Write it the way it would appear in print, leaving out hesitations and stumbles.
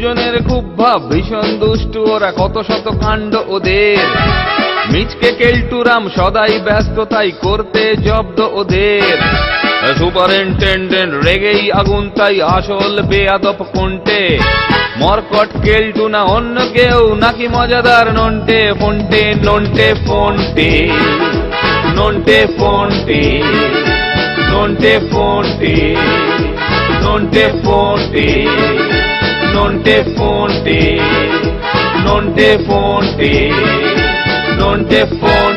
দুজনের খুব ভাব, ভীষণ দুষ্টু ওরা, কত শত কাণ্ড ওদের। মিচকে কেলটুরাম সদাই ব্যস্ত, তাই করতে জব্দ ওদের। সুপারিনটেন্ডেন্ট রেগেই আগুন, তাই আসল বেয়াদব কোনটে। মরকট কেলটু না অন্য কেউ, নাকি মজাদার নন্টে ফন্টে। নন্টে ফন্টে, নন্টে ফন্টে, নন্টে ফন্টে, নন্টে ফন্টে, নন্টে ফন্টে, নন্টে ফন্টে, নন্টে ফন্টে।